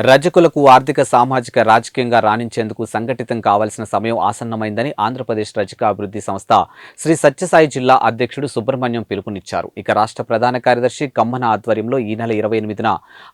రజకులకు ఆర్థిక సామాజిక రాజకీయంగా రాణించేందుకు సంఘటితం కావాల్సిన సమయం ఆసన్నమైందని ఆంధ్రప్రదేశ్ రజక అభివృద్ధి సంస్థ శ్రీ సత్యసాయి జిల్లా అధ్యక్షుడు సుబ్రహ్మణ్యం పిలుపునిచ్చారు. ఇక రాష్ట్ర ప్రధాన కార్యదర్శి కమ్మన ఆధ్వర్యంలో ఈ నెల 28న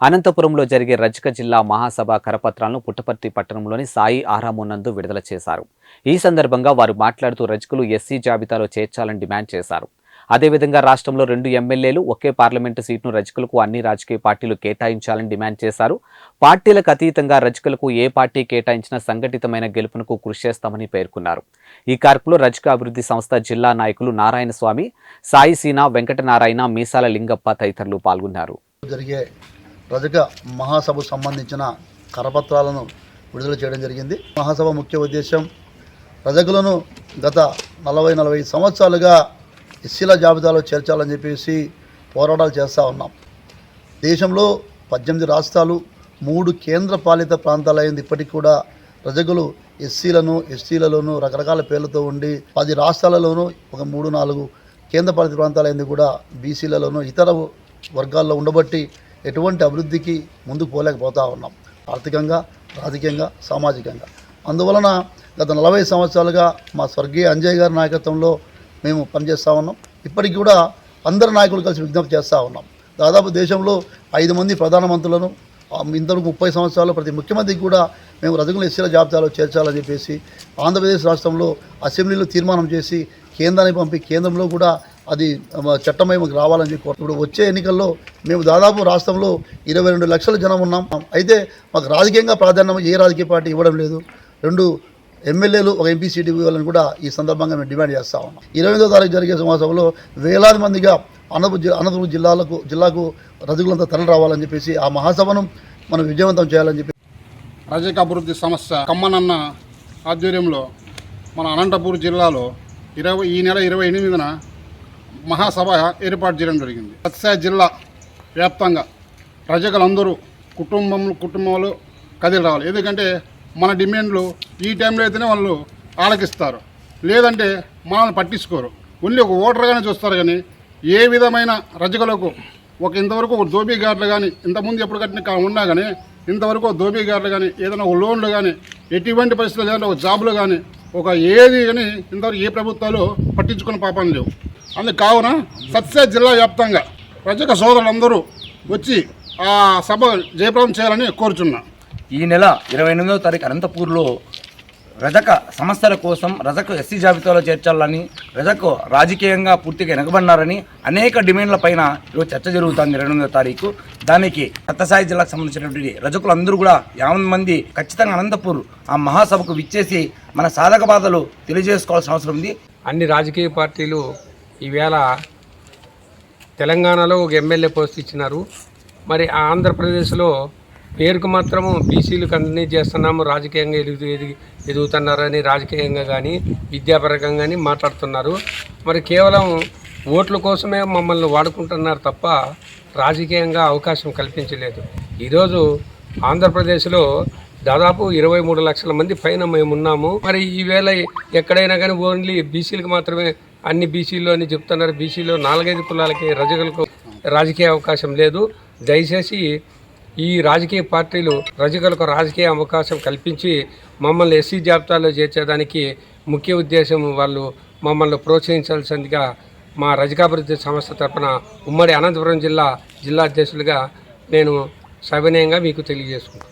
అనంతపురంలో జరిగే రజక జిల్లా మహాసభ కరపత్రాలను పుట్టపర్తి పట్టణంలోని సాయి ఆరామం నందు విడుదల చేశారు. ఈ సందర్భంగా వారు మాట్లాడుతూ రజకులు ఎస్సీ జాబితాలో చేర్చాలని డిమాండ్ చేశారు. అదేవిధంగా రాష్ట్రంలో 2 ఎమ్మెల్యేలు ఒకే పార్లమెంటు సీటును రజకులకు అన్ని రాజకీయ పార్టీలు కేటాయించాలని డిమాండ్ చేశారు. పార్టీలకు అతీతంగా రజకులకు ఏ పార్టీ కేటాయించినా సంఘటితమైన గెలుపునకు కృషి చేస్తామని పేర్కొన్నారు. ఈ కార్యక్రమంలో రజక అభివృద్ధి సంస్థ జిల్లా నాయకులు నారాయణ స్వామి, సాయి సీనా, వెంకటనారాయణ, మీసాల లింగప్ప తదితరులు పాల్గొన్నారు. జరిగే రజక మహాసభకు సంబంధించిన కరపత్రాలను విడుదల చేయడం జరిగింది. మహాసభ ముఖ్య ఉద్దేశం రజకులను గత 40-45 సంవత్సరాలుగా ఎస్సీల జాబితాలో చేర్చాలని చెప్పేసి పోరాటాలు చేస్తూ ఉన్నాం. దేశంలో 18 రాష్ట్రాలు 3 కేంద్ర పాలిత ప్రాంతాలు అయింది. ఇప్పటికి కూడా రజకులు ఎస్సీలను ఎస్టీలలోనూ రకరకాల పేర్లతో ఉండి 10 రాష్ట్రాలలోనూ ఒక 3-4 కేంద్ర పాలిత ప్రాంతాలు అయింది కూడా బీసీలలోనూ ఇతర వర్గాల్లో ఉండబట్టి ఎటువంటి అభివృద్ధికి ముందుకు పోలేకపోతూ ఉన్నాం, ఆర్థికంగా, రాజకీయంగా, సామాజికంగా. అందువలన గత 40 సంవత్సరాలుగా మా స్వర్గీయ అంజయ్య గారి నాయకత్వంలో మేము పనిచేస్తూ ఉన్నాం. ఇప్పటికి కూడా అందరు నాయకులు కలిసి విజ్ఞప్తి చేస్తూ ఉన్నాం. దాదాపు దేశంలో 5 మంది ప్రధానమంత్రులను, ఇంతవరకు 30 సంవత్సరాలు ప్రతి ముఖ్యమంత్రికి కూడా మేము రజకుల ఎస్సీల జాబితాలో చేర్చాలని చెప్పేసి ఆంధ్రప్రదేశ్ రాష్ట్రంలో అసెంబ్లీలో తీర్మానం చేసి కేంద్రానికి పంపి కేంద్రంలో కూడా అది చట్టమయం రావాలని చెప్పి ఇప్పుడు వచ్చే ఎన్నికల్లో మేము దాదాపు రాష్ట్రంలో 22 లక్షల జనం ఉన్నాం. అయితే మాకు రాజకీయంగా ప్రాధాన్యం ఏ రాజకీయ పార్టీ ఇవ్వడం లేదు. 2 ఎమ్మెల్యేలు ఒక ఎంపీ సీటు ఇవ్వాలని కూడా ఈ సందర్భంగా మేము డిమాండ్ చేస్తూ ఉన్నాం. 28వ తారీఖు జరిగే సమావేశంలో వేలాది మందిగా అనంతపురం జిల్లాకు రజకులంతా తరలి రావాలని చెప్పేసి ఆ మహాసభను మనం విజయవంతం చేయాలని చెప్పి రజక అభివృద్ధి సంస్థ కమ్మనన్న ఆధ్వర్యంలో మన అనంతపురం జిల్లాలో ఈ నెల 28న మహాసభ ఏర్పాటు చేయడం జరిగింది. సత్యసాయి జిల్లా వ్యాప్తంగా రజకులందరూ కుటుంబాలు కదిలి రావాలి. ఎందుకంటే మన డిమాండ్లు ఈ టైంలో అయితేనే వాళ్ళు ఆలకిస్తారు, లేదంటే మనల్ని పట్టించుకోరు. ఓన్లీ ఒక ఓటర్గానే చూస్తారు. కానీ ఏ విధమైన రజకులకు ఇంతవరకు ఒక దోబీ గార్డులు కానీ ఇంతకుముందు ఎప్పుడు కట్టిన ఉన్నా కానీ ఇంతవరకు దోబీ గార్డులు కానీ ఏదైనా ఒక లోన్లు కానీ ఎటువంటి పరిస్థితులు లేదంటే ఒక జాబులు కానీ ఏది కానీ ఇంతవరకు ఏ ప్రభుత్వాలు పట్టించుకున్న పాపం లేవు. అందుకు కావున సత్యసాయి జిల్లా వ్యాప్తంగా రజక సోదరులందరూ వచ్చి ఆ సభ జయప్రదం చేయాలని కోరుచున్నా. ఈ నెల 28వ తారీఖు అనంతపూర్లో రజక సమస్యల కోసం రజక ఎస్సీ జాబితాలో చేర్చాలని, రజకు రాజకీయంగా పూర్తిగా వెనకబడినారని అనేక డిమాండ్ల పైన ఈరోజు చర్చ జరుగుతుంది. 28వ తారీఖు దానికి సత్యసాయి జిల్లాకు సంబంధించినటువంటి రజకులందరూ కూడా 50 మంది ఖచ్చితంగా అనంతపూర్ ఆ మహాసభకు విచ్చేసి మన సాధక బాధలు తెలియజేసుకోవాల్సిన అవసరం ఉంది. అన్ని రాజకీయ పార్టీలు ఈవేళ తెలంగాణలో ఒక ఎమ్మెల్యే పోస్ట్ ఇచ్చినారు. మరి ఆంధ్రప్రదేశ్లో పేరుకు మాత్రము బీసీలు కంటిన్యూ చేస్తున్నాము, రాజకీయంగా ఎదుగుతున్నారని రాజకీయంగా కానీ విద్యాపరంగా కానీ మాట్లాడుతున్నారు. మరి కేవలం ఓట్ల కోసమే మమ్మల్ని వాడుకుంటున్నారు తప్ప రాజకీయంగా అవకాశం కల్పించలేదు. ఈరోజు ఆంధ్రప్రదేశ్లో దాదాపు 23 లక్షల మంది పైన మేము ఉన్నాము. మరి ఈవేళ ఎక్కడైనా కానీ ఓన్లీ బీసీలకు మాత్రమే అన్ని బీసీలు అని చెప్తున్నారు. బీసీలో 4-5 కులాలకి రజకులకు రాజకీయ అవకాశం లేదు. దయచేసి ఈ రాజకీయ పార్టీలు రజకులకు రాజకీయ అవకాశం కల్పించి మమ్మల్ని ఎస్సీ జాబితాలో చేర్చేదానికి ముఖ్య ఉద్దేశం వాళ్ళు మమ్మల్ని ప్రోత్సహించాల్సిందిగా మా రజకాభివృద్ధి సంస్థ తరఫున ఉమ్మడి అనంతపురం జిల్లా అధ్యక్షులుగా నేను సవినయంగా మీకు తెలియజేసుకుంటాను.